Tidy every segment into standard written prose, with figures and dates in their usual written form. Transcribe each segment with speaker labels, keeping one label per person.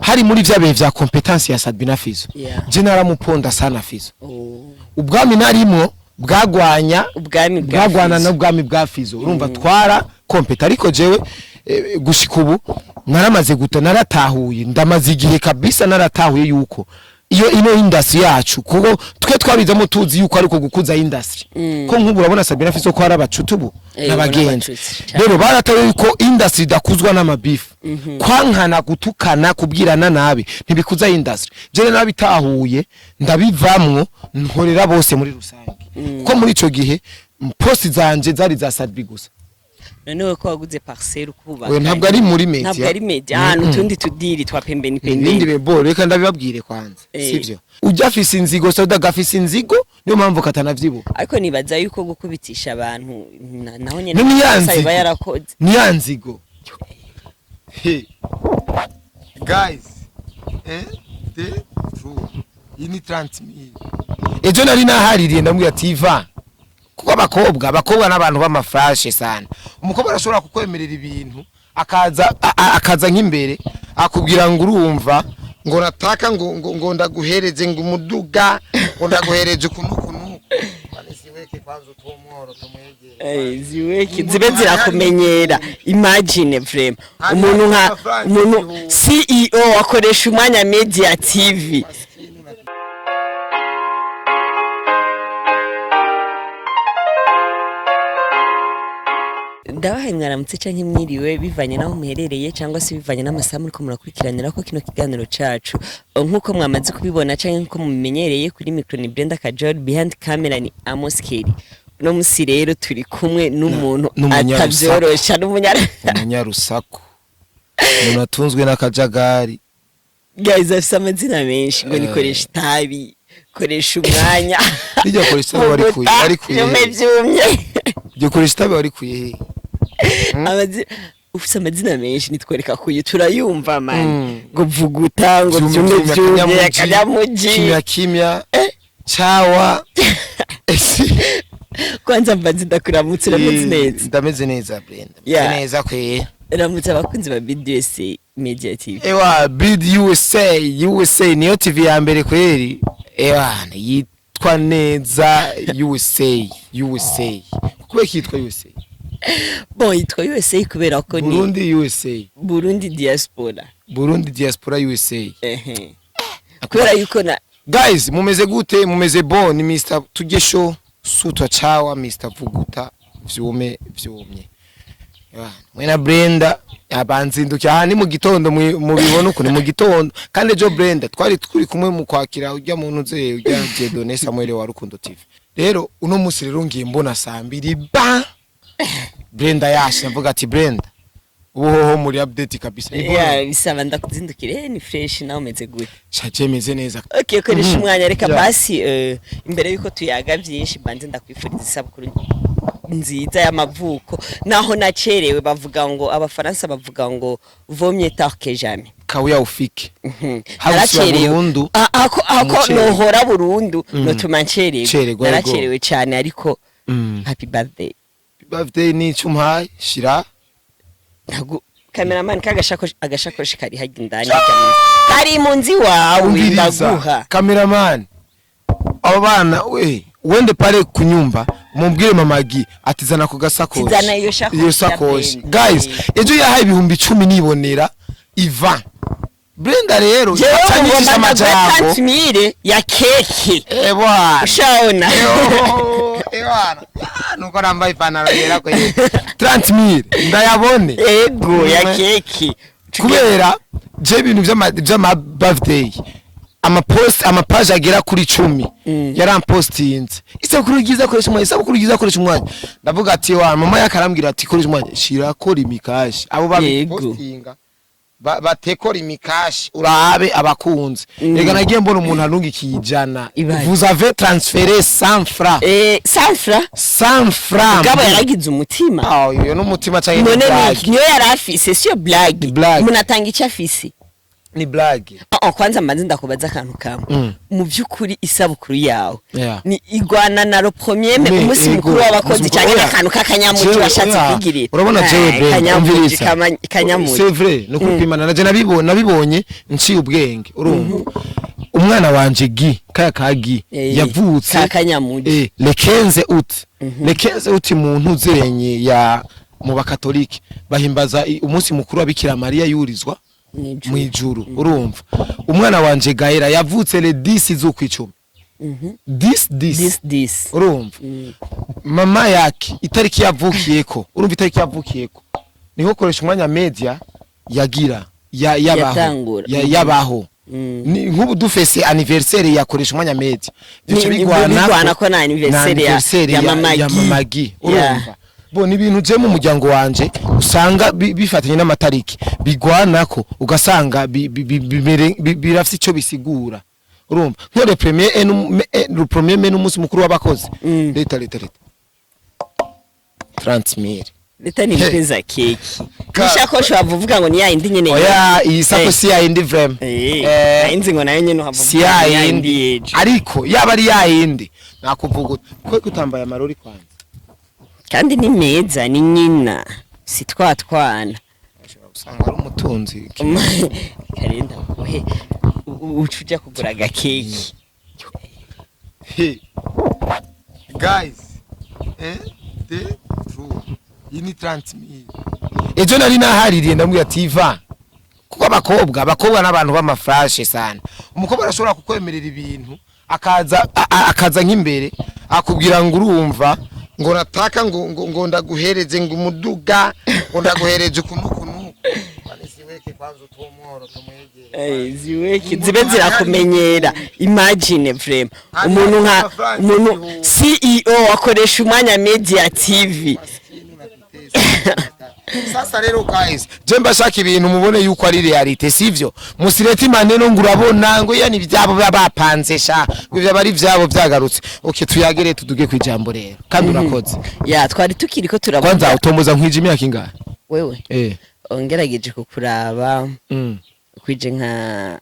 Speaker 1: hari muri vyabe vya competence ya Sadbi na Fizzo je naramuponda sana Fizzo ubwami narimo bwagwana n'ubwami bwa Fizzo urumva twara compete ariko jewe gushika ubu naramaze guta naratahuye ndamaze igihe kabisa naratahuye yuko iyo ino industry yacu kuko twe twabizamo tuzi yuko ariko gukuza industry ko nk'ubu urabona Sabina Fizzo ko arabacutubu n'abagenzi rero barataye yuko industry dakuzwa n'amabifu kwankana gutukana kubwirana nabi ntibikuza industry je nabitahuye ndabivamwo nkorera bose muri rusange kuko muri ico gihe post zanje zari za Sadbi gusa
Speaker 2: noneho ko waguze parcelle kubaka
Speaker 1: we ntabwo ari muri media
Speaker 2: ntabwo ari media hano tundi tudiri twa pembeni
Speaker 1: ndindi bebo reka ndabibabwire kwanza sivyo ujya afise inzigo Sauda gafise inzigo niyo mpamvu katanavyibo
Speaker 2: ariko nibaza yuko gukubitisha abantu naho nyene
Speaker 1: sayiba
Speaker 2: yarakoze
Speaker 1: ni yanzigo guys the true ini 30,000 ejo nari nahaririye ndamubwira ati Ivan kuko abakobwa n'abantu b'amafashe sana umukobwa arashobora kukwemerera ibintu akaza nk'imbere akubwira ngo urumva ngo nataka ngo ndaguhereze ngo umuduga ngo ndaguhereze ukuntu banesiweke kwanza utumworo tumwegere
Speaker 2: ziweke zibe zirakumenyera imagine vraiment umuntu CEO akoresha umwanya Media TV ndabahaye mwaramutse canke mwiriwe bivanye naho muherereye cyangwa se bivanye n'amasaha muri ko murakurikiranira ko kino kiganiro cacu nkuko mwamaze kubibona canke nkuko mumenyereye kuri micro ni Brenda KAJOL, behind camera ni Amos Kelly. No musi rero turi kumwe n'umuntu atavyorosha
Speaker 1: n'umunyarusaku umuntu atunzwe n'akajagari
Speaker 2: guys afite amazina menshi ngo nikoresha itabi koresha umwanya
Speaker 1: bijya koresha wari kuye byo koresha itabi wari kuye
Speaker 2: ufite amazina menshi nitwereka kuye turayumva man ngo vuguta ngo byumye akanyamuji
Speaker 1: kimya chawa
Speaker 2: kwanza mbanze ndakuramutse uramutse neza
Speaker 1: ndameze neza Brenda neza kwe
Speaker 2: ramutse abakunzi ba BDS Media TV
Speaker 1: ewa Bid USA niyo TV ya mbere kweri ewa yitwa neza USA kuko yitwa USA
Speaker 2: bon yitwa USA kubera ko ni
Speaker 1: Burundi USA
Speaker 2: Burundi diaspora
Speaker 1: USA
Speaker 2: kubera yuko na
Speaker 1: guys mumeze gute mumeze bon ni Mr Tugesho sutwa chawa Mr Vuguta vyumye mwena Brenda yabanzindukiye aha ni mu gitondo mubibona uko ni mu gitondo kandi jo Brenda twari turi kumwe mu kwakira ujya muntu nze ujya Jedone Samuel wa Rukundo TV rero uno musi rero ngiye mbona saa 2 ba Brenda yashe mvuga ati Brenda uhoho muri update kabisa
Speaker 2: bisaba ndakuzindukire ni fresh nawe umeze gute
Speaker 1: shaje meze neza
Speaker 2: okay koresha umwanya reka basi imbere yuko tuyaga byinshi banze ndakwifuriza isabukuru nziza y'amavuko naho nacerewe bavuga ngo abafaransa bavuga ngo vomye tarke jamais
Speaker 1: kawuya ufike
Speaker 2: haracerewe ako nohora burundu no tumancerewe naracerewe cyane ariko happy birthday
Speaker 1: ni cyumpaye shira
Speaker 2: cameraman agashakoshi kari hagindani kari munzi wawe ndaguha
Speaker 1: cameraman abo bana wende pale kunyumba mumbwire mamagi atizana ku gasakoshi
Speaker 2: tizana
Speaker 1: iyo sakoshi guys ejo yahaye ibihumbi 10 nibonera Ivan Brenda rero
Speaker 2: cyanyisha amajambo 30,000 ya keke
Speaker 1: bwana
Speaker 2: shaona
Speaker 1: bwana nuko nambaye ipantaro yera ko 30,000 ndayabone
Speaker 2: ego ya keke
Speaker 1: kubera je ibintu by'ama birthday amapage agera kuri 10 yarampostinze isabukuru ryiza koresha umwanya ndavuga ati wa mama yakarambwira ati koresha umwanya shira kora imikashi abo bapostinga batekora imikashi urabe abakunze rega nagiye mbona umuntu arungikiye ijana vous avez transféré 100 francs 100 francs
Speaker 2: gaba yaragize umutima
Speaker 1: yo n'umutima cyane
Speaker 2: niyo yarafise sio blague munatanga icyo afise
Speaker 1: ni blague.
Speaker 2: Kwanza mbanze ndakubaza akantu kamwe. Mu byukuri isabukuru yawe.
Speaker 1: Yeah.
Speaker 2: Ni igwana na le premier umunsi mukuru w'abakozi cyane n'akantu kakanyamuji washatse kwigirira.
Speaker 1: Urabona jewe
Speaker 2: kanyamuji kanyamuji.
Speaker 1: C'est vrai, no kupimana naje nabibonye nciye ubwenge. Urumva. Umwana wanje Gi kagi yavutse
Speaker 2: kakanyamuji.
Speaker 1: Le 15 août. Le 15 août muntu uzenye ya mu bakatolike bahimbaza umunsi mukuru wa Bikira Maria yurizwa mwijuru. Urumva. Umwana wanje Gaira yavutse le 10 z'ukwicumi. 10 urumva. Mama yake itariki yavukiyeko, urumva itariki yavukiyeko niho Koreshumwanya media yagira yabaho ni nk'ubu dufese anniversaire ya Koreshumwanya media byo bigwana ko na anniversaire ya Mama Gi. Urumva. Bo ni ibintu je mu muryango wanje usanga bifatanye n'amatariki bigwanako ugasanga birafite ico bisigura. Urumva. Nko le premier n'umunsi mukuru w'abakozi leta 30,000
Speaker 2: leta ni pesa keki nishakoshi bavuga ngo ni ya indi nyene.
Speaker 1: Oya iyi sako si ya indi vrem
Speaker 2: inzi ngo nayo nyene uhavuga
Speaker 1: si ya indi ariko yaba ari ya indi nakuvuga ko kutambaye amarori kwanza
Speaker 2: kandi ni meza ni nyina si twatwana
Speaker 1: usanga ari umutunzi
Speaker 2: karenda he ucuja kugura gakeki.
Speaker 1: Guys de true ini 30,000 ejo nari nahaririye ndamubwira ati iva kuko abakobwa n'abantu b'amaflashe sana. Umukobwa arashobora kukwemerera ibintu akaza nk'imbere akubwira ngo urumva ngo nataka ngo ndaguhereze ngo umuduga ngo ndaguhereze kunukunu banisiweke kwanza utumoro tumwegere
Speaker 2: ziweke zibe zirakumenyera. Imagine vraiment umuntu CEO akoresha umwanya Media TV.
Speaker 1: Sasa rero guys jemba shaka ibintu mubone yuko ari reality sivyo musireti maneno ngurabona ngo yani byabo bapanze sha ngo bari byabo byagarutse. Okay tuyagere tuduge kwijambo rero kandi urakoze.
Speaker 2: Ya twari tukiri ko turabona
Speaker 1: kwanza utomboza nkwije imyaka ingahe
Speaker 2: wewe ongerageje kukuraba kwije nka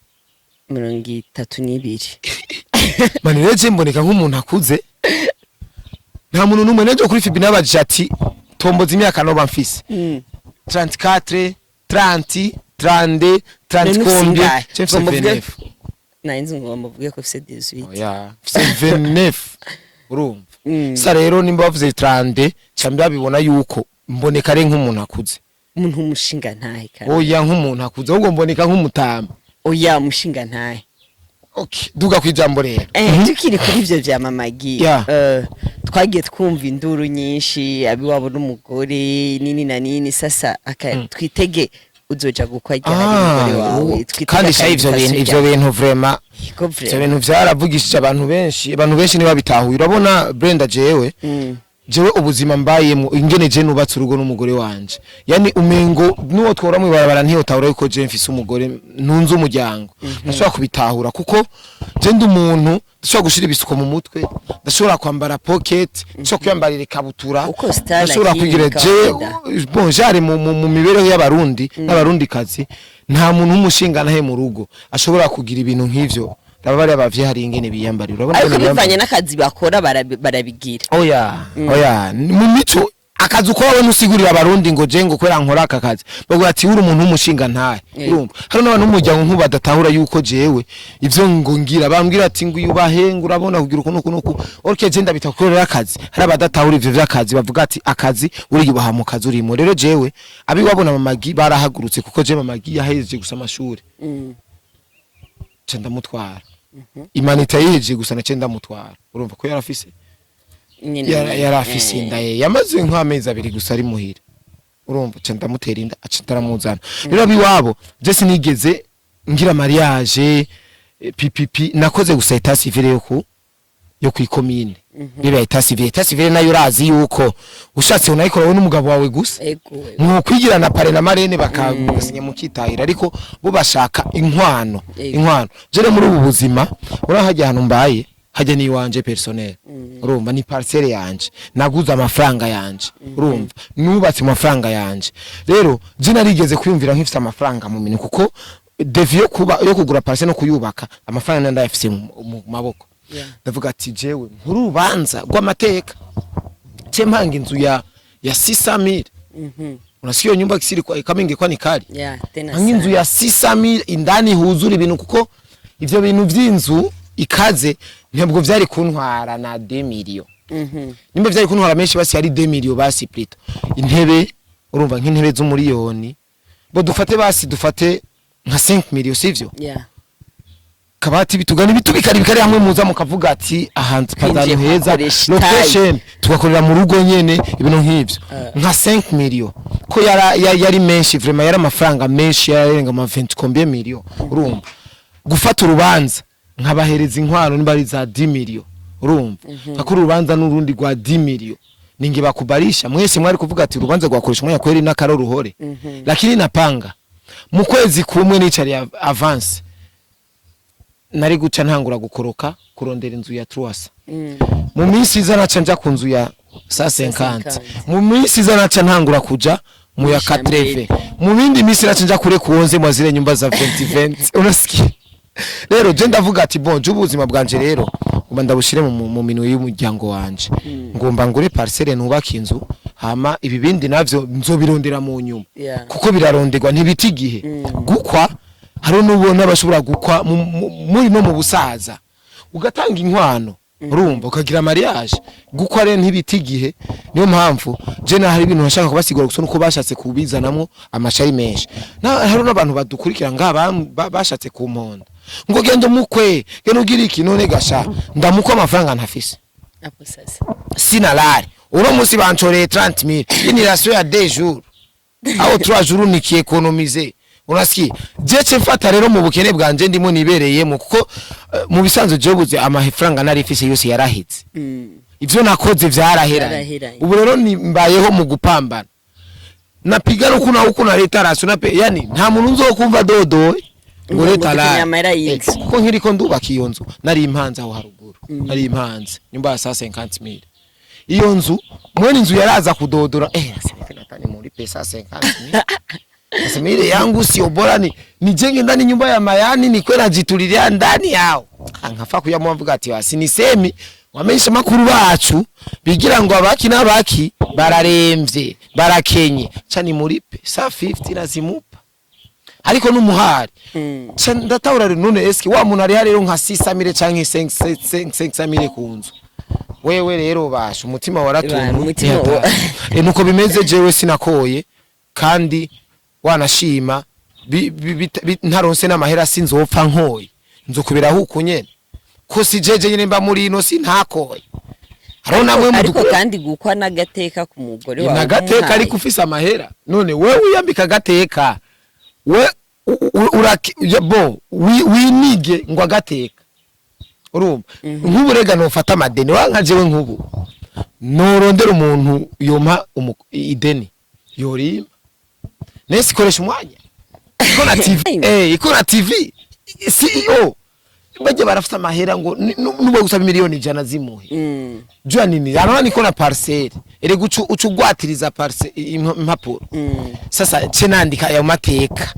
Speaker 2: 32
Speaker 1: mani reje mboneka nk'umuntu akuze nta muntu numwe nejo kuri Fibi nabaje ati tomboza imyaka no bamfise 34 30 32 30 combien 29
Speaker 2: na inzi ngo bamuvuge ko fise 18.
Speaker 1: Oya 29 urumva. Sa rero nimba bavuze 30 cyambya bibona yuko mboneka ari nk'umuntu akuze.
Speaker 2: Umuntu umushinga ntahe kandi.
Speaker 1: Oya nk'umuntu akuze ahubwo mboneka nk'umutamba.
Speaker 2: Oya umushinga ntahe.
Speaker 1: Okay duga kwijambo rero.
Speaker 2: Tukiri kuri ivyo vya Mama Gi. Twagiye twumva induru nyinshi abiwabo n'umugore nini na nini sasa twitege uzoja gukwajya umugore wawe
Speaker 1: kandi sha ivyo bintu vraiment ivyo bintu vyaravugishije abantu benshi niba bitahuye. Urabona Brenda jewe ubuzima mbayemo ingene je nubatse urugo n'umugore wanje yani umengo nuwo twora mu barabara ntiyo tawura yuko je mfise umugore ntunze umuryango ndashobora kubitahura kuko je ndi umuntu ndashobora gushira ibisuko mu mutwe ndashobora kwambara pocket ndashobora kwambarira ikabutura ndashobora kugira je bon jare mu mibereho y'abarundi n'abarundi kazi nta muntu umushinga nahe mu rugo ashobora kugira ibintu nk'ivyo bari abavye hari ingene biyambarira.
Speaker 2: Urabona ko bivanye n'akazi bakora barabigira.
Speaker 1: Oya mu mico akazi uko wowe nusigurira abarundi ngo je ngo kwera nkora aka kazi bavuga ati uri umuntu umushinga ntahe. Urumva hari n'abantu umuryango nk'ubadatahura yuko jewe ivyo ngo ngira bambwira ati ngo yubahe ngo urabona kugira ukuntu orke je ndabitakorera akazi hari abadatahura ivyo vy'akazi bavuga ati akazi uri yubaha mu kazi urimo. Rero jewe abi wabona Mama Gi barahagurutse kuko je Mama Gi yahejeje gusa amashuri cenda mutwara imanita yeje gusa na cenda mutwara. Urumva ko yarafise yarafise inda yamaze nk'amezi 2 gusa ari muhira. Urumva cenda mutera inda acitaramuzana. Rero biwabo je sinigeze ngira mariage pipipi nakoze gusa etat civil yo kwikomine biba etat civil nayo razi yuko ushatse unayikora n'umugabo wawe gusa mu kwigirana pare na marene bakagasinya mu kitahira ariko bo bashaka inkwano jere muri ubu buzima urahajya hano mbaye hajya ni wanje personnel. Urumva ni parcelle yanje naguza amafaranga yanje. Urumva nubatse amafaranga yanje. Rero je narigeze kwiyumvira nk'ifite amafaranga mu minwe kuko devi yo kugura parcelle no kuyubaka amafaranga ndayafise mu maboko ndavuga ati jewe nkurubanza rw'amateka mpanga inzu ya 600,000 unasiyo nyumba kisiri kwa kamingi kwa ni kali inzu ya 600,000 indani huzura ibintu kuko ivyo bintu vy'inzu ikaze ntabwo vyari kuntwara na 2 million nimba vyari kuntwara menshi basi ari 2 million basi plito intebe urumva nk'intebe z'umuriyoni bo dufate nka 5 million sivyo kabati bitugana bitubikari bikari hamwe muza mukavuga ati ahanze padano heza location tugakorera mu rugo nyene ibintu nk'ivyo nka 5 million ko yari menshi vraiment yari amafaranga menshi yarenga ama 20 million urumva gufata urubanza nkabahereza inkwano niba ari za 10 million urumva akuru urubanza n'urundi rwa 10 million ninge bakubarisha mwese mwari kuvuga ati urubanza rwa Koreshumwanya kweri n'akaro ruhore lakini napanga mu kwezi kumwe n'icari avance nari guca ntangura gukoroka kurondera inzu ya Truasa mu minsi izanaca nja ku nzu ya 150 mu minsi izanaca ntangura kuja mu ya 80 mu bindi minsi naca nja kure kuonze mwazire nyumba za 2020 unasikia rero je ndavuga ati bon je ubuzima bwanje rero uba ndabushire mu minwe y'umuryango wanje ngomba ngure parcelle nubaka inzu hama ibi bindi navyo nzobirondera mu nyuma kuko biraronderwa ntibiti gihe gukwa haro nubona bashobora gukwa muri no mu busaza ugatanga inkwano urumva ukagira mariage gukwa rero ntibiti gihe niyo mpamvu je na hari ibintu nashaka kubasigura gusa nuko bashatse kubizanamwo amashari menshi haro n'abantu badukurikira ngaba bashatse kumponda ngo gendo mukwe gendo ugira iki none gasha ndamukwa amafaranga ntafise
Speaker 2: apo sasa
Speaker 1: sina lari uno musi banchoreye 30,000 ini rasio ya 2 jours aho 3 jours niki economiser unasikia jeche mfata rero mu bukene bwanje ndimo nibereyemo kuko mu bisanzwe je buze amafaranga narifise yose yarahitse ivyo nakoze vyarahera ubu rero nimbayeho mu gupambana napiga no kuna leta raso nape yani nta muntu nzokumva dodo ngo leta la kuko nkiriko ndubaka iyo nzu nari impanze aho haruguru nari impanze nyumba ya 150,000 iyo nzu mwene inzu yaraza kudodora natani muri pesa 50,000 asemire yangu sio bora nijenge ndani nyumba ya mayani ni kwenda jitulilia ndani yao nkafa kuyamwavuga ati wasinisemi wamenyesha makuru bacu bigira ngo abaki nabaki bararemvye barakenye cani muri pesa 50 nazimupa ariko n'umuhari ndatawura none eski wa muntu ari rero nka 600,000 canke 500,000 kunzu wewe rero basha umutima waratumye nuko bimeze jewe sinakoye kandi wanashima ntaronse n'amahera sinzopfa nkoye nzokubira huko nyene ko si jeje nyene mba muri ino sintakoye
Speaker 2: ariko kandi gukwa nagateka ku mugore wawe
Speaker 1: nagateka ari kufisa amahera none wewe uyambika agateka we winige ngo agateka urumva nk'uburega nofata amadeni wankajewe nk'ubu norondera umuntu yompa ideni yorimba nesi Koreshumwanya ikona TV CEO baje barafita amahera ngo nubo gusaba miliyoni 100 zimuhe jwa nini arana niko na parcelle ere ucugwatiriza parcelle impapuro sasa cenandika ya mateka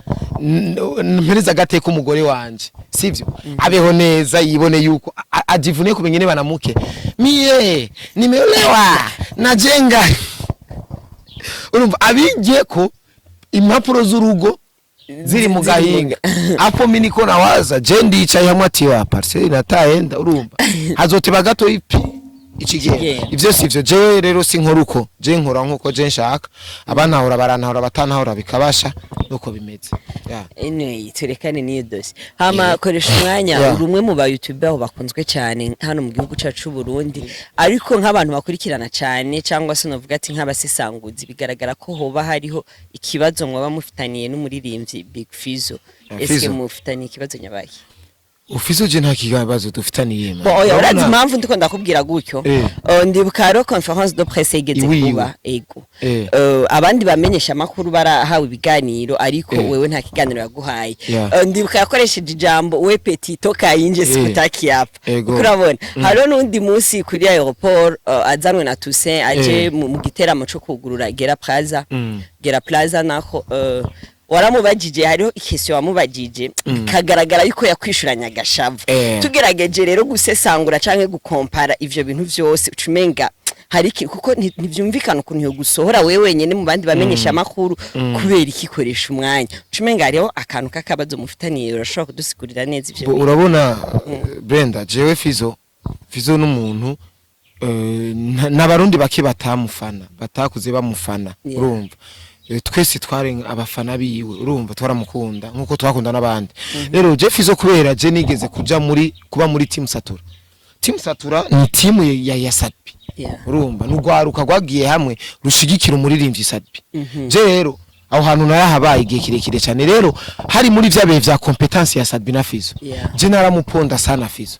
Speaker 1: mpereza gateka umugore wanje sivyo abeho neza yibone yuko ajivune kumenyene banamuke mie nimeolewa najenga urumva abije ko impapuro z'urugo ziri mu gahinga apo miniko nawaza je ndicaye hamwe ati wa parcelle nataenda urumva hazoteba gato ipi ikigenda ivyo sivyo je rero sinkoruko je nkora nkuko je nshaka abanahora baranahora batanahora bikabasha nuko bimeze
Speaker 2: anyway turekane niyo dosi hama Koreshumwanya urumwe mu ba YouTuber aho bakunzwe cyane hano mu gihugu cyacu Burundi ariko nk'abantu bakurikirana cyane cyangwa se novuga ati nk'abasesanguzi bigaragara ko hoba hariho ikibazo mwaba mufitaniye n'umuririmbyi Big Fizzo eske mufitaniye ikibazo nyabaki
Speaker 1: Fizzo je nta kibazo dufitaniye
Speaker 2: oya urazi impamvu ndiko ndakubwira gutyo ndibuka ro conference de presse igeze kuba ego abandi bamenyesha makuru barahawe ibiganiro ariko wewe nta kiganiro yaguhaye ndibuka yakoresheje ijambo we petito kayinje sikutaki yapa urabona haro nundi munsi kuri aeroport azanwe na Toussaint aje mu giteramo cyo kugurura Gera Plaza nako waramubajije hariho ikesi wamubajije kagaragara yuko yakwishuranya agashavu tugerageje rero gusesangura canke gukompara ivyo bintu vyose ucumenga hari kuko ntivyumvikana ukuntu yo gusohora wewe wenyene mu bandi bamenyesha makuru kubera ikikoresha umwanya ucumenga hariho akantu kakabazo mufitaniye urashobora kudusigurira neza ivyo
Speaker 1: urabona Brenda jewe Fizzo n'umuntu n'abarundi bake batamufana batakuze bamufana urumva twese twari abafana biwe urumva twaramukunda nkuko twakunda nabandi rero je Fizzo kubera je nigeze kuba muri team Satura ni team ya Sadbi urumva n'ugwaruka gwagiye hamwe rushigikira umuririmbyi Sadbi je rero aho hantu narahabaye igihe kirekire cyane rero hari muri vyabe vya competence ya Sadbi na Fizzo je naramuponda sana Fizzo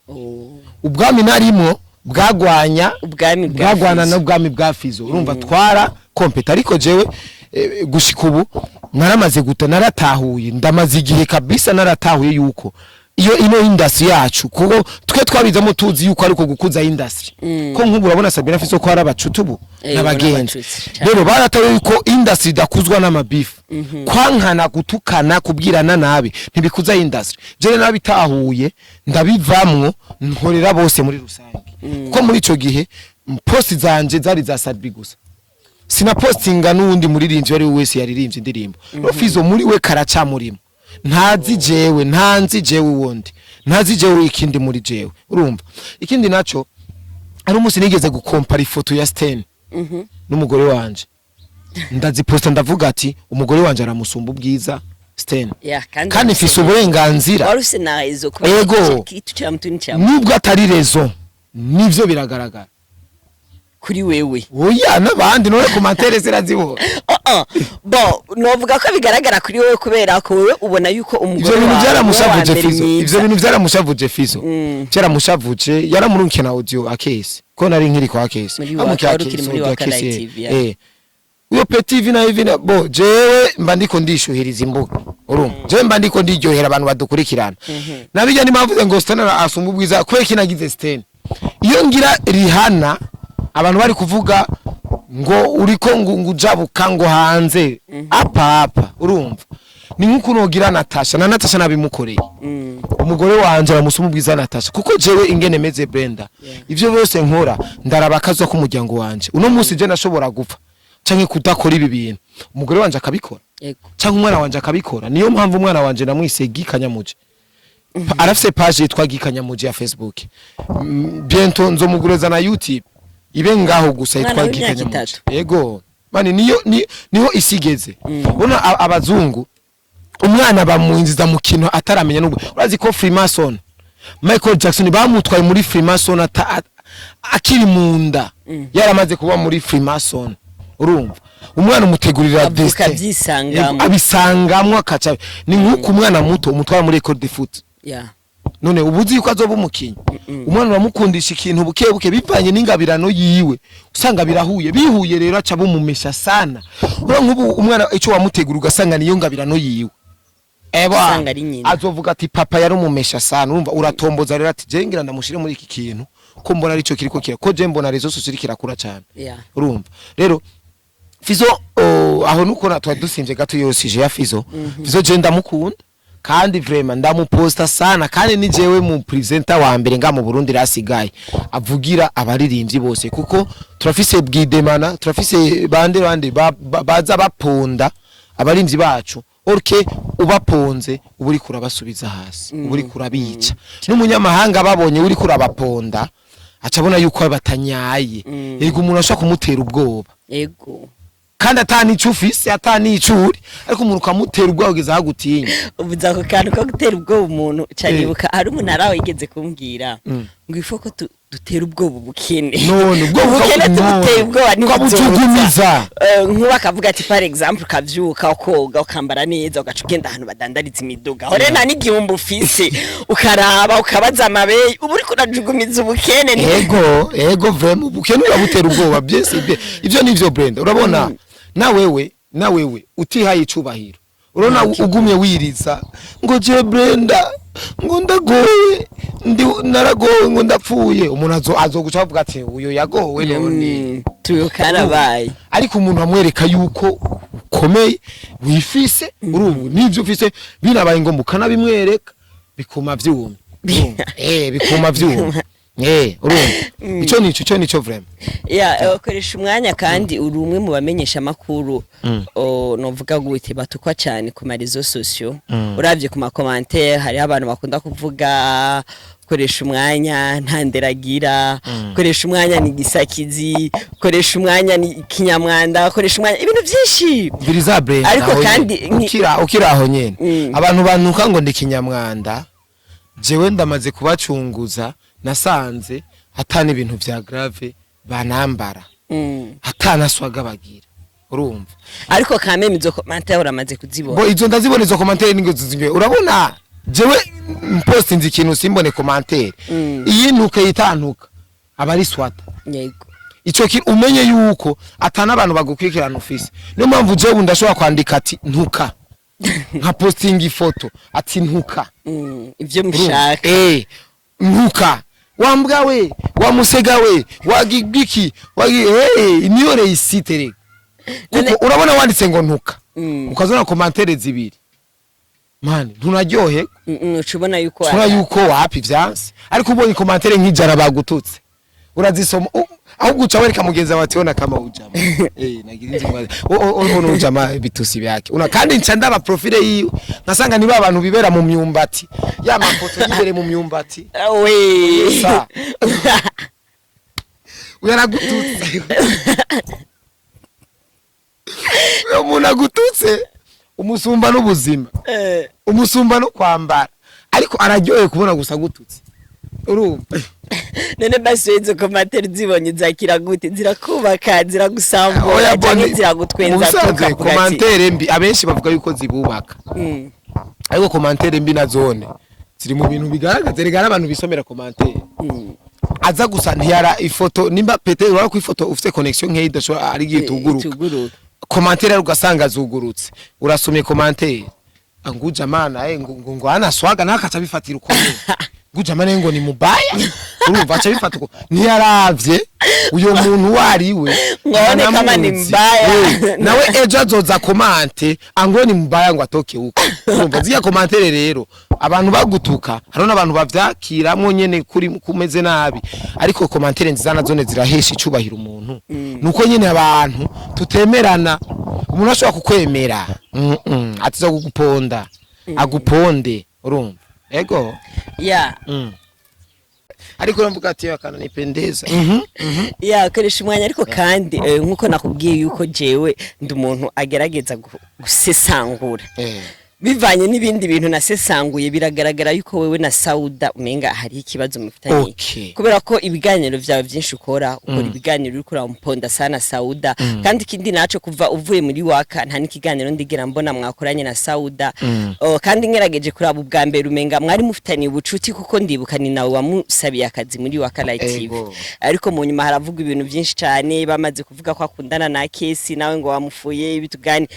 Speaker 1: ubwami narimo bwagwana n'ubwami bwa Fizzo urumva twara kompeta ariko jewe gushika ubu naramaze naratahuye ndamaze igihe kabisa naratahuye yuko iyo ino industry yacu kuko twe twabizamo tuzi yuko ariko gukuza industry ko nk'ubu urabona Sabina Fizzo ko ari abacutubu n'abagenzi rero barataye yuko industry dakuzwa n'amabifu kwankana gutukana kubwirana nabi ntibikuza industry je nabitahuye ndabivamwo nkorera bose muri rusange ko muri ico gihe post zanje zari za Sadbi gusa sina postinga n'undi muririmbyi wari wese yaririmbye indirimbo Fizzo muri we karaca murimo ntazi jewe wundi ntazi jewe ikindi muri jewe urumva ikindi naco ari umunsi nigeze gukompara ifoto ya Sten n'umugore wanje ndaziposta ndavuga ati umugore wanje aramusumba ubwiza Sten kandi Fizzo uburenganzira
Speaker 2: warusenayezo
Speaker 1: ego nubwo atari rezo nivyo biragaragara
Speaker 2: kuri wewe
Speaker 1: oya nabandi none commentaire zirazibo
Speaker 2: bo novuga ko bigaragara kuri wewe kubera ko wewe ubona yuko umugore
Speaker 1: ivyo bintu byaramushavuje Fizzo cyaramushavuje yaramurunkiye na audio Akes ko nari nkiri kwa Akes uyo petit na hivi bo jewe mba ndiko ndishuhiriza imbuga urumva jewe mba ndiko ndiryohera abantu badukurikirana nabijya ni mavuze ngo Sten asumba ubwiza kwe kinagize Sten iyo ngira Rihana abantu bari kuvuga ngo uriko ngujabuka ngo hanze apa urumva ni nkuko nogira Natasha nabimukoreye umugore wanje aramusuma ubwiza Natasha kuko jewe ingene meze Brenda ivyo byose nkora ndarabakazwa ku muryango wanje uno munsi je nashobora gupfa canke kudakora ibi bintu umugore wanje akabikora canke umwana wanje akabikora niyo mpamvu umwana wanje namwise Gikanyamuje arafise page yitwa Gikanyamuje ya Facebook bientôt nzomugureza na YouTube ibe ngaho gusa yitwa Gikanyamuje yego mani niho isigeze bona abazungu umwana bamuinziza mu kintu ataramenya n'ubwo urazi ko Freemason Michael Jackson bamutwaye muri Freemason akiri munda yaramaze kuba muri Freemason urumva umwana umutegurira
Speaker 2: destiny
Speaker 1: abisangamwa akaca ni nkuko umwana muto umutwara muri école de foot none ubuzi yuko azoba umukinyi umwana uramukundisha ikintu buke bivanye n'ingabirano yiwe usanga bihuye rero aca bumumesha sana ura nk'ubu umwana ico wamutegura ugasanga niyo ngabirano yiwe azovuga ati papa yari umumesha sana urumva uratomboza rero ati je ngira ndamushire muri iki kintu ko mbona arico kiriko kira ko je mbona rezo sosiri kirakura cyane urumva rero Fizzo aho nuko natwa dusimvye gato yosije ya Fizzo je ndamukunda kandi vraiment ndamuposta sana kandi ni jewe mu presenter wa mbere nga mu Burundi rasigaye avugira abaririmbyi bose kuko turafise bwidemana turafise bande baza baponda abaririmbyi bacu orke ubaponze uburi kurabasubiza hasi uburi kurabica n'umunyamahanga babonye uri kurabaponda acabona yuko batanyaye yego umuntu ashaka kumutera ubwoba
Speaker 2: yego
Speaker 1: kandi atani icufise atani icuri ariko umuntu kamutera ubwoba ugeze hagutinya
Speaker 2: ubuza ko kantu ko gutera ubwoba umuntu cyanibuka ari umuntu arawe yigeze kumbwira ngo ifoko dutera ubwoba ubukene
Speaker 1: none
Speaker 2: ubukene dutera ubwoba
Speaker 1: ni kubujugumiza
Speaker 2: nkuba akavuga ati par exemple kavyuka ukoga ukambara neza ugaca ugenda ahantu badandariza imiduga hore nta n'igihumbi ufise ukaraba ukabaza amabeyi ubu uriko urajugumiza ubukene
Speaker 1: ego vraiment ubukene urabutera ubwoba byese ivyo nivyo Brenda urabona na wewe utihaye icubahiro urona ugumye wiriza ngo je Brenda ngo ndagowe naragowe ngo ndapfuye umuntu azoguca avuga ati uyo yagowe none
Speaker 2: tuyukarabaye
Speaker 1: ariko umuntu amwereka yuko bukomeye wifise urumva nivyo ufise binabaye ngo mukanabimwereka bikuma vyumye bikuma vyumye urumva ico nico vraiment
Speaker 2: ukoresha umwanya kandi uri umwe mu bamenyesha makuru novuga gute batukwa cyane ku marezo sociaux uravye ku ma commentaire hari abantu bakunda kuvuga koresha umwanya ntanderagira koresha umwanya ni gisakizi koresha umwanya ni kinyamwanda koresha umwanya ibintu byinshi
Speaker 1: biriza BRENDA
Speaker 2: ariko kandi
Speaker 1: ukiraho nyene abantu banuka ngo ndi kinyamwanda jewe ndamaze kubacunguza nasanze hatana ibintu vya grave banambara hatana swaga bagira urumva
Speaker 2: ariko kameme izo commentaire uramaze kuzibona
Speaker 1: bo izo ndazibona izo commentaire ningo zizingwe urabona jewe post nzi ikintu simbone commentaire iyi ntuke yitantuka abari swata
Speaker 2: yego
Speaker 1: ico umenye yuko atana abantu bagukwikirana ufise niyo mpamvu jewe ndashobora kwandika ati ntuka nka posting ifoto ati ntuka
Speaker 2: ivyo mushaka
Speaker 1: ntuka wambwa we wamusega we wagigiki niyo reisite rega kuko urabona wanditse ngo ntuka ukazona commentaire zibiri mani ntunaryohe
Speaker 2: ucubona
Speaker 1: yuko wapi vyansi ariko ubonye commentaire nk'ijana bagututse urazisoma aho guca wereka mugenzi wawe ationa kama ujama nagirinze mwaze ono ujama bitusi byake una kandi nca ndaba profile yiwe nasanga niba abantu bibera mu myumbati ya mafoto yibere mu myumbati sa uyaragututse umuntu agututse umusumba n'ubuzima umusumba no kwambara ariko araryoye kubona gusa gututse urumva
Speaker 2: none basi izo commentaire zibonye zakira gute zirakubaka ziragusambura cyane ziragutwenza
Speaker 1: tuka commentaire mbi abenshi bavuga yuko zibubaka ariko commentaire mbi nazone ziri mu bintu bigaragaza regara abantu bisomera commentaire aza gusa ntiyara ifoto nimba Peter ura ku ifoto ufite connection nk'eyi dashobora ari gituguruka commentaire ugasanga zugurutse urasomye commentaire anguja mana ngo ana swaga nakaca bifatira ukomeye nguja mana ngo ni mubaya urumva aca bifata uko ntiyaravye uyo muntu wariwe
Speaker 2: ngone kama ni mbaya
Speaker 1: nawe ejo azoza komante ango ni mbaya ngo atoke uko urumva ziya commentaire rero abantu bagutuka harona abantu bavyakiramwo nyene kuri kumeze nabi ariko commentaire nzizana zone zirahesha icubahira umuntu nuko nyene abantu tutemerana umuntu ashobora kukwemera atiza kuguponda aguponde urumva ego ariko namvuga ati yakana nipendeza
Speaker 2: koresha umwanya ariko kandi nkuko nakubwiye yuko jewe ndi umuntu agerageza gusesangura bivanye n'ibindi bintu nasesanguye biragaragara yuko wewe na Sauda umenga hari ikibazo mufitanye kubera ko ibiganiro vyawe byinshi ukora ibiganiro uri kura umponda sana Sauda kandi kindi naco kuva uvuye muri waka nta n'ikiganiro ndigera mbona mwakoranye na Sauda kandi ngerageje kuri abo bwa mbere umenga mwari mufitanye ubucuti kuko ndibuka ni nawe wamusabiye akazi muri waka like TV ariko mu nyuma haravuga ibintu byinshi cyane bamaze kuvuga ko akundana na Kesi nawe ngo wamufuye ibitugani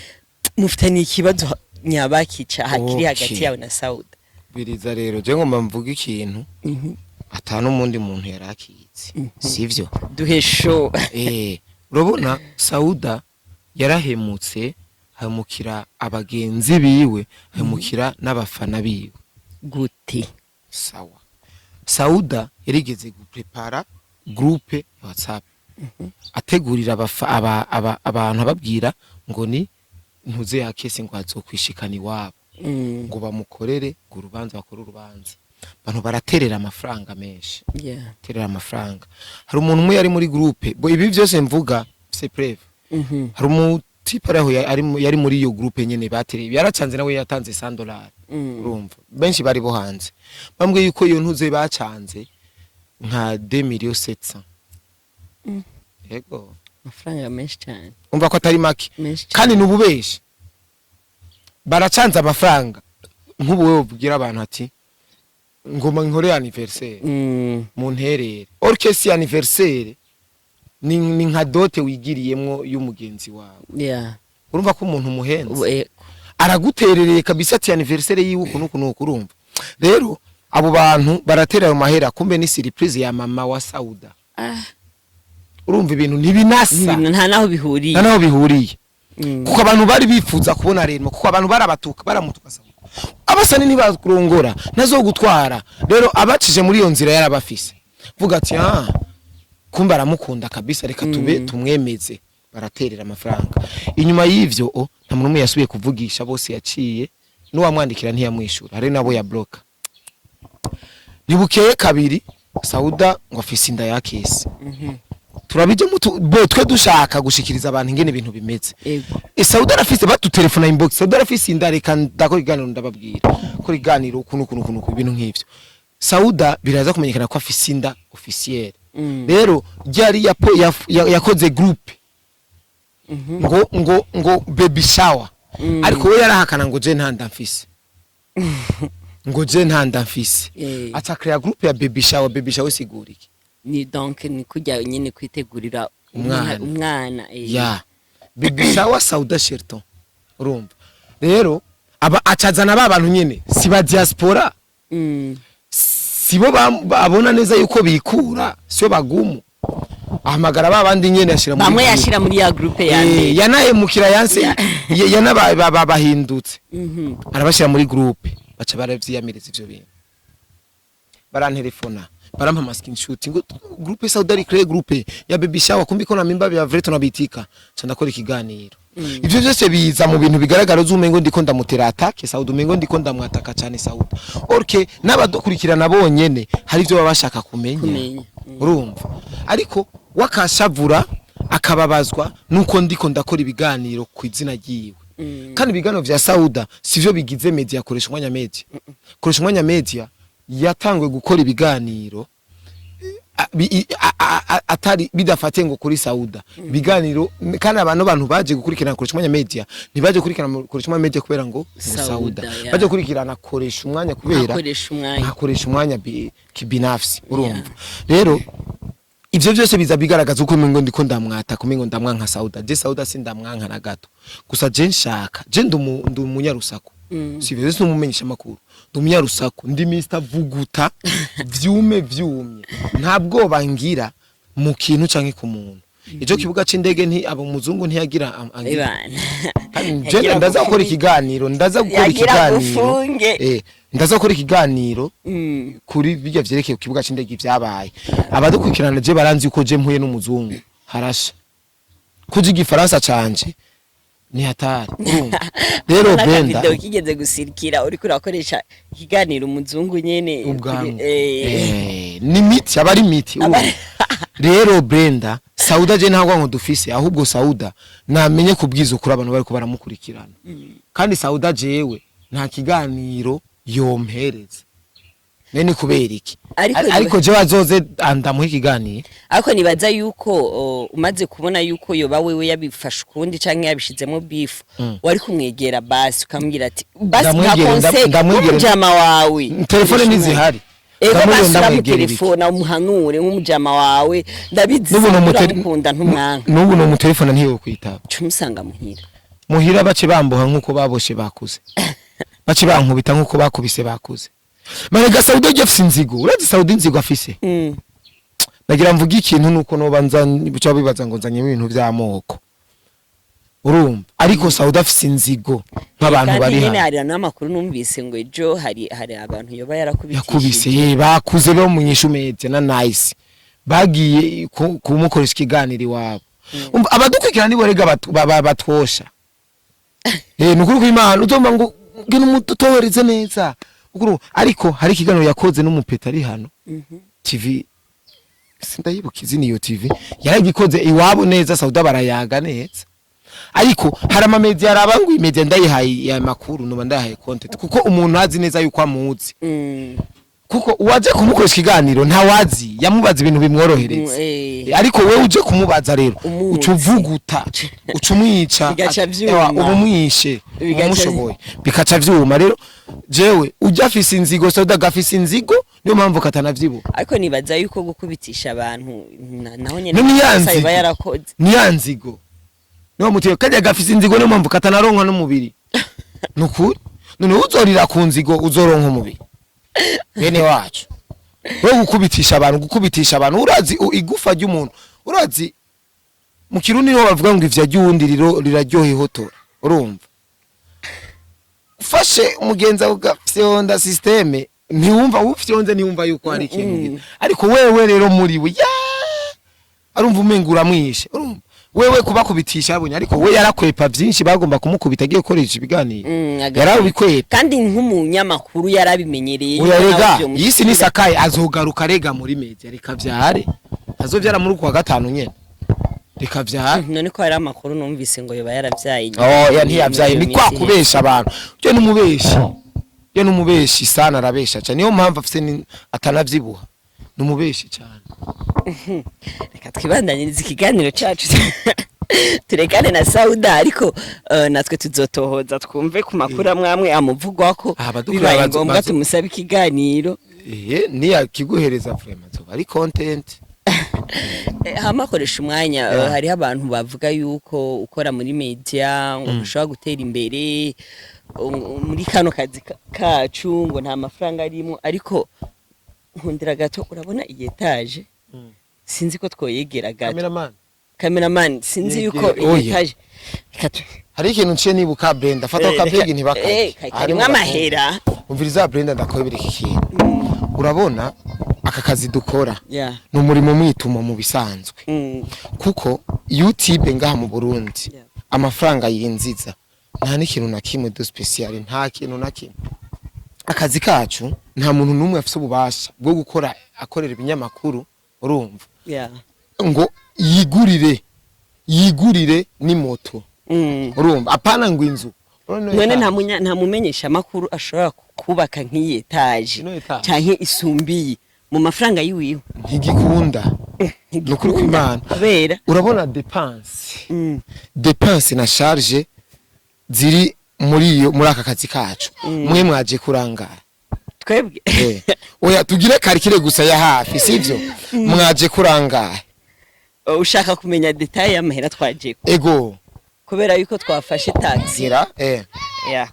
Speaker 2: mufitanye ikibazo nyabakica hakiri hagati yawe na Sauda
Speaker 1: biriza rero je ngomba mvuga ikintu atanu umundi muntu yarakitse sivyo
Speaker 2: duhesho
Speaker 1: urabona Sauda yarahemutse hamukira abagenzi biwe hamukira n'abafana biwe
Speaker 2: gute
Speaker 1: sawa Sauda yarigeze guprepara groupe ya WhatsApp ategurira abantu ababwira ngo ni ntuze ya Kesi ngo azokwishikana iwabo ngo bamukorere ngo urubanza bakora urubanza bantu baraterera amafaranga menshi terera amafaranga hari umuntu umwe yari muri groupe bo ibi byose mvuga c'est preuve hari umutipe raho yari muri iyo groupe nyene batereye yaracanze nawe yatanze $100 urumva benshi bari bo hanze bambwe yuko iyo ntuze bacanze nka 2,700,000 yego
Speaker 2: amafaranga menshi cyane
Speaker 1: umva ko atari make kandi nububeshi baracanza amafaranga nk'ubu wewe ubwira abantu ati ngoma nkore anniversaire mu nterere orchestre anniversaire ni nka dote wigiriyemwo y'umugenzi wawe urumva ko umuntu muhenze araguterereye kabisa ati anniversaire yiwe kunuko urumva rero abo bantu baratera ayo mahera kumbe ni surprise ya mama wa Sauda urumva ibintu ntibinasa
Speaker 2: nta naho bihuriye
Speaker 1: kuko abantu bari bifuza kubona rero kuko abantu baramutuka Sauda abasani ntibakurongora nazo gutwara rero abacije muri iyo nzira yarabafise vuga ati kumba aramukunda kabisa reka tube tumwemeze baraterera amafaranga inyuma y'ivyo nta muntu yasubiye kuvugisha bose yaciye n'uwamwandikira ntiyamwishura hari nabo ya block nibukeye kabiri Sauda ngo afise inda ya Kesi turabije twe dushaka gushikiriza abantu ingene ibintu bimeze Sauda arafise batutelefona inbox Sauda arafise inda reka ndako iganiro ndababwira ko iganiro ukuntu ibintu nk'ivyo Sauda biraza kumenyekana ko afise inda officiel rero ryari yakoze groupe ngo baby shower ariko we yarahakana ngo je ntanda mfise ngo je ntanda mfise acha create groupe ya baby shower siguriki
Speaker 2: ni donc ni kujya nyine kwitegurira umwana
Speaker 1: ya baby shower Sauda Sherton urumva rero aba acazana babantu nyene si ba diaspora sibo babona neza yuko bikura sio bagumu ahamagara babandi nyene yashira muri
Speaker 2: bamwe yashira muri ya groupe yande
Speaker 1: yanahemukira yanse bahindutse arabashira muri groupe baca baravyiyamiriza ivyo bintu barantelefona barampa masking shoot ngo groupe Sauda recreate groupe ya baby shower kumbi ko na mimba bya vrai tunabitika cyanda kora ikiganiro ivyo byose biza mu bintu bigaragara zumengo ndiko ndamutera attaque Sauda umengo ndiko ndamwataka cyane Sauda orke n'abadukurikirana bonyene hari ivyo babashaka kumenya urumva ariko wakashavura akababazwa nuko ndiko ndakora ibiganiro ku izina ryiwe kandi ibiganiro vya Sauda sivyo bigize media Koreshumwanya media Koreshumwanya media yatangwe gukora ibiganiro atari bidafate ngo kuri Sauda biganiro kandi abantu baje gukurikirana Koreshumwanya media ntibaje gukurikirana Koreshumwanya media kubera ngo Sauda baje gukurikirana Koreshumwanya kubera Koreshumwanya kibinafsi urumva rero ivyo byose biza bigaragaza uko mengo ndiko ndamwata kumengo ndamwanka Sauda je Sauda sindamwanka na gato gusa je nshaka je ndumunyarusaku sivyo se umumenyesha makuru ndumunyarusaku ndi Mr Vuguta vyumye ntabwo bangira mu kintu canke ku muntu ijo kibuga c'indege nti abo muzungu ntiyagira je ndaza gukora ikiganiro ndaza gukora ikiganiro kuri bijya vyerekeye ku kibuga c'indege vyabaye abadukurikirana je baranzi uko je mpuye n'umuzungu harasha kuji igifaransa canje ni hatari rero Brenda
Speaker 2: video kigeze gusirikira uri kurakoresha ikiganiro umuzungu nyene
Speaker 1: ni miti abari miti rero Brenda Sauda je ntabwo ngo dufise ahubwo Sauda namenye kubwiza ukuri abantu bari ko baramukurikirana kandi Sauda jewe nta kiganiro yompereza nene kubera iki ariko je bazoze andamuha ikiganiro
Speaker 2: ariko nibaza yuko umaze kubona yuko yoba wewe yabifasha ukundi canke yabishizemo beef wari kumwegera basi ukambwira ati basi nka conseil njama wawe
Speaker 1: telefone nizihari
Speaker 2: ndamwegera telefone umuhanure nk'umujama wawe ndabizi n'ubundi ntumwanka
Speaker 1: n'ubu no mu telefone ntiyo kwitaba
Speaker 2: cumusanga
Speaker 1: muhira bace bamboha nkuko baboshe bakuze bace bankubita nkuko bakubise bakuze Marega Sauda Jefferson Nzigo urazi Sauda Nzigo afise nagira mvuga ikintu nuko no banza bica bibaza ngo nzanye ibintu by'amoko urumva ariko Sauda afise Nzigo nk'abantu bari
Speaker 2: hano hari n'amakuru numvise ngo ejo hari abantu yoba
Speaker 1: yakubise bakuze bo mu nyishumete na nice bagiye kumukoresha ikiganiro iwabo abadukurikirana nibo rega batwosha nukuri ko Imana utomba ngo ngene umutohereze neza ariko hari ikiganiro yakoze n'umupeta ari hano TV sindayibuka izini yo TV yaragikoze iwabo neza Sauda barayaga neza ariko hari ama media arabangwa media ndayihaye ya makuru no bandahaye content kuko umuntu azi neza yuko amuzi kuko uwaje kumukoresha ikiganiro nta wazi yamubaza ibintu bimworohereza ariko wewe uje kumubaza rero ucuvuguta ucumwica ubumwishe umushoboye bikaca vyuma rero jewe ujya afise Inzigo Sauda gafise Inzigo niyo mpamvu katanavyibo
Speaker 2: ariko nibaza yuko gukubitisha abantu naho nyene
Speaker 1: sayba
Speaker 2: yarakoze
Speaker 1: ni yanzigo no mutiye kajya gafise Inzigo niyo mpamvu katanaronka n'umubiri nukuri none uzorira ku Nzigo uzoronka umubiri bene wacu wo gukubitisha abantu urazi igufa ry'umuntu urazi mu kirundi niho bavuga ngo ivya ryundi riraryoha ihotora urumva ufashe umugenza ugafyonda systeme ntiwumva ufyonze ntiwumva yuko hari ikintu ariko wewe rero muri we arumva umengura mwishe urumva wewe kubakubitisha abonye ariko we yarakwepa byinshi bagomba kumukubita agiye koresha ibiganiro yarabikwepa
Speaker 2: kandi nk'umunyamakuru yarabimenyereye
Speaker 1: uyarega yisi nisakaye azogaruka rega muri media reka vyare azovyara muri kwa gatanu nyene reka vyare
Speaker 2: none ko hari amakuru numvise ngo yoba yaravyaye
Speaker 1: ya ntiyavyaye ni kwa kubesha abantu byo numubeshi sana arabesha cyane niyo mpamvu afise atanavyibuha numubeshi cyane
Speaker 2: reka twibandanyiriza ikiganiro cyacu turekane na Sauda ariko natwe tuzotohoza twumve ku makuru amwe amuvugwa ko bibaye ngombwa tumusabe ikiganiro
Speaker 1: niya kiguhereza vraiment ari content
Speaker 2: hama Koreshumwanya hari abantu bavuga yuko ukora muri media ngo ushobora gutera imbere muri kano kazi kacu ngo nta mafaranga arimo ariko nkundira gato urabona Etage sinzi ko twoyegera gato cameraman sinzi yuko Etage
Speaker 1: hari ikintu nce nibuka BRENDA fata ka beg ntibakaje
Speaker 2: harimo amahera
Speaker 1: umviriza BRENDA ndakobereka ikintu urabona aka kazi dukora no murimo mwituma mu bisanzwe kuko YouTube ngaha mu Burundi amafaranga yinziza nta n'ikintu na kimwe do special nta kintu na kimwe akazi kacu nta muntu numwe afite ububasha bwo gukora akorera ibinyamakuru urumva ngo yigurire ni moto urumva apana ngo inzu
Speaker 2: none nta mumenyesha makuru ashobora kubaka nk'iyi Etage cyangwa isumbiye mu mafaranga yiwiwe
Speaker 1: ntigikunda nukuri kw'Imana
Speaker 2: kubera
Speaker 1: urabona dépense na charge ziri muri aka kazi kacu mwe mwaje kurangara
Speaker 2: twebwe
Speaker 1: oya tugire karikire gusa ya hafi sivyo mwaje kurangara
Speaker 2: ushaka kumenya detail y'amahera twaje
Speaker 1: ego
Speaker 2: kubera yuko twafashe taxi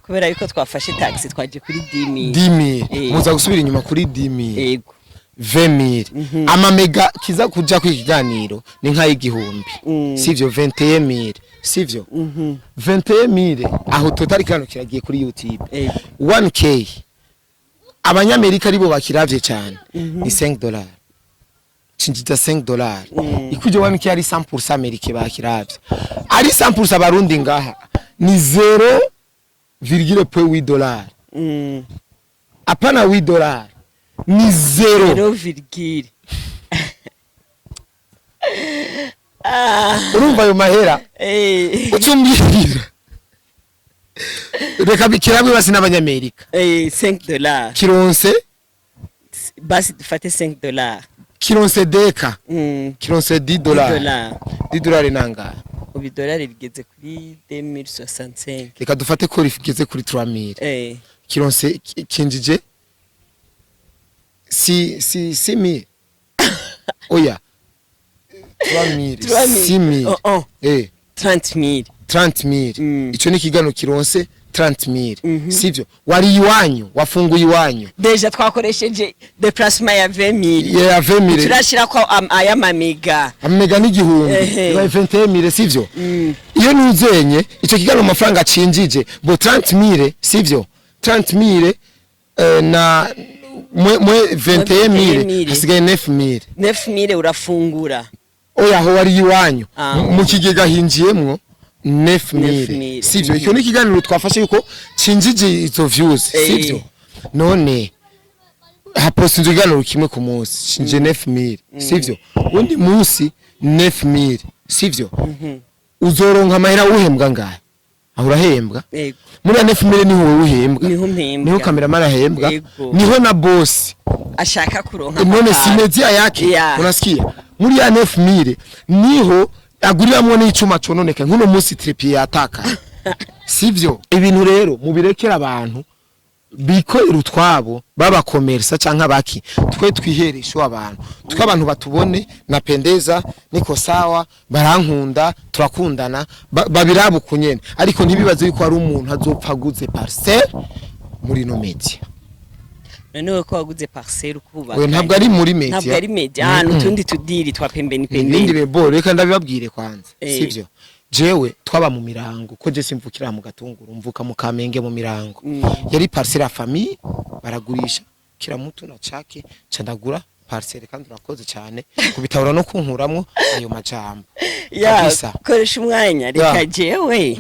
Speaker 2: kubera yuko twafashe taxi twaje kuri
Speaker 1: 10,000 muza gusubira inyuma kuri 10,000
Speaker 2: ego
Speaker 1: 20,000 ama mega kiza kuja kwikiganiro ni nka igihumbi sivyo 21,000 sivyo 21,000 aho total kano kiragiye kuri YouTube 1k abanyamerika ribo bakiravye cyane ni $5 cinjita $5 ikuje 1k ari 100% amerike bakiravye ari 100% abarundi ngaha ni 0,8 apana $8 ni 0 urumva yo mahera ucumbira reka bikirabwe basi n'abanyamerika
Speaker 2: $5
Speaker 1: kironse
Speaker 2: basi dufate $5
Speaker 1: kironse deka kironse $10 nanga
Speaker 2: ubi dolari rigeze kuri 2065
Speaker 1: reka dufate ko rigeze kuri 3000 kironse kinjije si mi oya 3000 30,000 ico ni kigano kironse 30,000 sivyo wari iwanyu wafunguye iwanyu
Speaker 2: deja twakoresheje déplacement ya 20,000
Speaker 1: ya 20,000
Speaker 2: turashira ko aya mamega
Speaker 1: n'igihumbi 21,000 sivyo iyo nuzenye ico kigano amafaranga cinjije bo 30,000 sivyo 30,000 na mwe 21,000 hasigaye 9,000
Speaker 2: urafungura
Speaker 1: oya ho wari iwanyu mu kigega hinjiyemwo 9,000 sivyo icyo ni kiganiro twafashe yuko cinjije izo views sivyo none hapost inziganiro kimwe ku munsi cinje 9,000 sivyo undi munsi 9,000 sivyo uzoronka amahera uhembwa ngahe aho urahembwa muri 9,000 niho wowe uhembwa niho cameraman ahembwa niho na boss
Speaker 2: ashaka kuronka
Speaker 1: none si media yake unasikia muri ya 9,000 niho aguriramo n'icuma cononeka nk'uno munsi tripi yataka sivyo ibintu rero mubirekera abantu bikorera utwabo baba commerce canka baki twe twiheresho abantu abantu batubone napendeza niko sawa barankunda turakundana babirabu kunyene ariko ntibibaze yuko ari umuntu azopfa guze parcelle muri no media
Speaker 2: noneho ko waguze parcelle kubaka
Speaker 1: we ntabwo ari muri media
Speaker 2: ntabwo ari media ahantu tundi tudiri twa pembeni
Speaker 1: ibindi bebo reka ndabibabwire kwanza sivyo jewe twaba mu mirango ko je simvukira mu Gatunguru mvuka mu Kamenge mu mirango yari parcelle ya famille baragurisha kira mutu na chake candagura parcelle kandi urakoze cyane kubitabura no kunkuramwo ayo majambo
Speaker 2: kabisa koresha umwanya reka jewe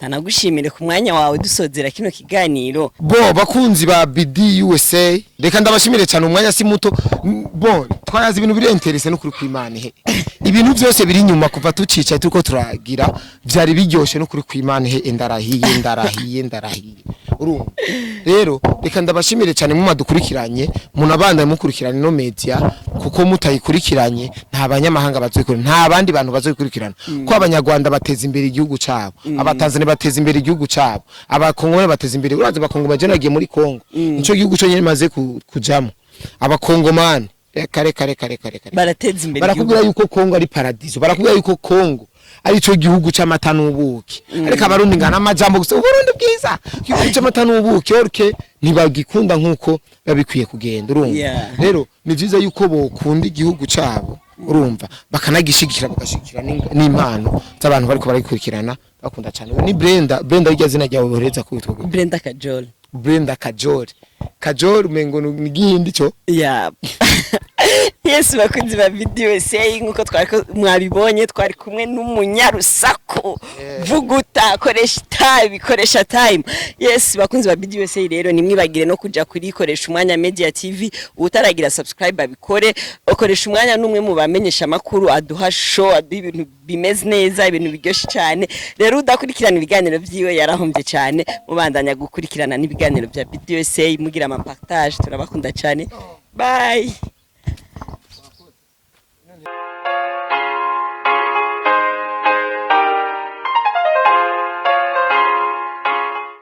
Speaker 2: Tanagushimire ku mwanya wawe dusozera kino kiganiro.
Speaker 1: Bo bakunzi ba BD USA reka ndabashimire cyane umwanya si muto. Bo twayazi ibintu biri interesse no kuri kwimana he. Ibintu byose biri nyuma kuva tucicaye tuko turagira byari biryoshe no kuri kwimana he ndarahiye. Urumva. Rero reka ndabashimire cyane mu madukurikiranye munabanda mukurikirana no media kuko mutayikurikiranye nta banyamahanga bazoyikurikirana nta bandi bantu bazoyikurikirana ko abanyarwanda bateza imbere igihugu cyabo abatanzania bateza imbere igihugu cyabo abakongomane bateza imbere uraza bakongoma nagiye muri Kongo nico gihugu cyo nyine maze kujamo abakongomane kare
Speaker 2: barateza imbere
Speaker 1: barakubwira yuko Kongo ari paradiso barakubwira yuko Kongo ari cyo gihugu cy'amata n'ubuki ariko abarundi ngana amajambo gusa uburundi bwiza gihugu cy'amata n'ubuki orke ntibagikunda nkuko babikwiye kugenda urumva rero ni byiza yuko bokunda igihugu cyabo urumva bakanagishigikira bagashikira n'impano z'abantu bariko barayikurikirana bakunda cyane ni Brenda irya zina ryawe boreza kwitwa Brenda KAJOL mengo ni gihindi cyo
Speaker 2: Yes bakunzi ba video say nkuko twari mwabibonye twari kumwe n'umunyarusako vuguta koresha time yes bakunzi ba video say rero nimwibagire no kuja kuri Koreshumwanya Media TV utaragira subscribe abikore okoresha umwanya numwe mu bamenyesha makuru aduha show ibintu bimeze neza ibintu biryoshye cyane rero udakurikirana ibiganiro byiwe yarahombye cyane mubandanya gukurikirana n'ibiganiro bya video say mugira ama partage turabakunda cyane bye